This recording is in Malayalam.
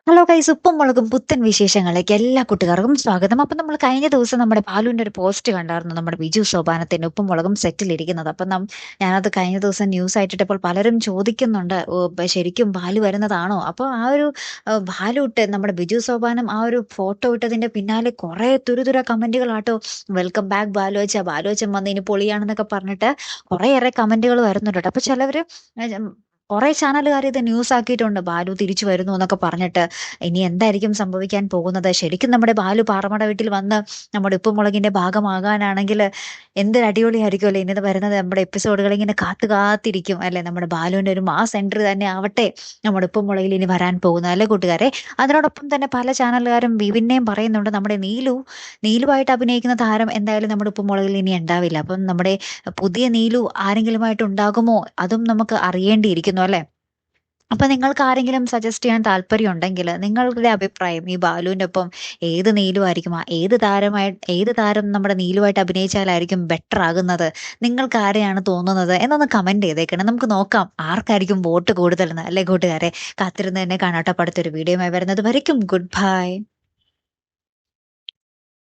ഹലോ ഗൈസ്, ഉപ്പും മുളകും പുത്തൻ വിശേഷങ്ങളിലേക്ക് എല്ലാ കൂട്ടുകാർക്കും സ്വാഗതം. അപ്പൊ നമ്മൾ കഴിഞ്ഞ ദിവസം നമ്മുടെ ബാലുവിന്റെ ഒരു പോസ്റ്റ് കണ്ടായിരുന്നു, നമ്മുടെ ബിജു സോപാനത്തിന്റെ ഉപ്പും മുളകും സെറ്റിലിരിക്കുന്നത്. അപ്പൊ ഞാനത് കഴിഞ്ഞ ദിവസം ന്യൂസ് ആയിട്ടിട്ടപ്പോൾ പലരും ചോദിക്കുന്നുണ്ട്, "ഓ, ശരിക്കും ബാലു വരുന്നതാണോ?" അപ്പൊ ആ ഒരു ബാലു ഇട്ട് നമ്മുടെ ബിജു സോപാനം ആ ഒരു ഫോട്ടോ ഇട്ടതിന്റെ പിന്നാലെ കുറെ തുരുതുര കമന്റുകളാട്ടോ. വെൽക്കം ബാക്ക് ബാലു അച്ഛൻ വന്ന് ഇനി പൊളിയാണെന്നൊക്കെ പറഞ്ഞിട്ട് കുറേയേറെ കമന്റുകൾ വരുന്നുണ്ട് ട്ടോ. അപ്പൊ ചിലവര് കുറെ ചാനലുകാർ ഇത് ന്യൂസ് ആക്കിയിട്ടുണ്ട്, ബാലു തിരിച്ചു വരുന്നു എന്നൊക്കെ പറഞ്ഞിട്ട്. ഇനി എന്തായിരിക്കും സംഭവിക്കാൻ പോകുന്നത്? ശരിക്കും നമ്മുടെ ബാലു പാറമട വീട്ടിൽ വന്ന് നമ്മുടെ ഉപ്പുമുളകിന്റെ ഭാഗമാകാനാണെങ്കിൽ എന്തൊരു അടിപൊളിയായിരിക്കുമല്ലേ ഇനി വരുന്നത് നമ്മുടെ എപ്പിസോഡുകൾ. ഇങ്ങനെ കാത്തിരിക്കും അല്ലെ, നമ്മുടെ ബാലുവിന്റെ ഒരു മാസ് എൻട്രി തന്നെ ആവട്ടെ നമ്മുടെ ഉപ്പുമുളകിൽ ഇനി വരാൻ പോകുന്നത്, അല്ലെ കൂട്ടുകാരെ? അതിനോടൊപ്പം തന്നെ പല ചാനലുകാരും പിന്നെയും പറയുന്നുണ്ട്, നമ്മുടെ നീലുവായിട്ട് അഭിനയിക്കുന്ന താരം എന്തായാലും നമ്മുടെ ഉപ്പുമുളകിൽ ഇനി ഉണ്ടാവില്ല. അപ്പം നമ്മുടെ പുതിയ നീലു ആരെങ്കിലുമായിട്ട് ഉണ്ടാകുമോ, അതും നമുക്ക് അറിയേണ്ടിയിരിക്കുന്നു, അല്ലെ? അപ്പൊ നിങ്ങൾക്ക് ആരെങ്കിലും സജസ്റ്റ് ചെയ്യാൻ താല്പര്യം ഉണ്ടെങ്കിൽ നിങ്ങളുടെ അഭിപ്രായം, ഈ ബാലുവിന്റെ ഒപ്പം ഏത് നീലുവായിരിക്കും, ഏത് താരം നമ്മുടെ നീലുവായിട്ട് അഭിനയിച്ചാലായിരിക്കും ബെറ്റർ ആകുന്നത്? നിങ്ങൾക്ക് ആരെയാണ് തോന്നുന്നത് എന്നൊന്ന് കമന്റ് ചെയ്തേക്കണം. നമുക്ക് നോക്കാം ആർക്കായിരിക്കും വോട്ട് കൂടുതലെന്ന്, അല്ലെ കൂട്ടുകാരെ? കാത്തിരുന്ന് തന്നെ കാണാട്ടോ. അടുത്തൊരു വീഡിയോയുമായി വരുന്നത് വരയ്ക്കും ഗുഡ് ബൈ.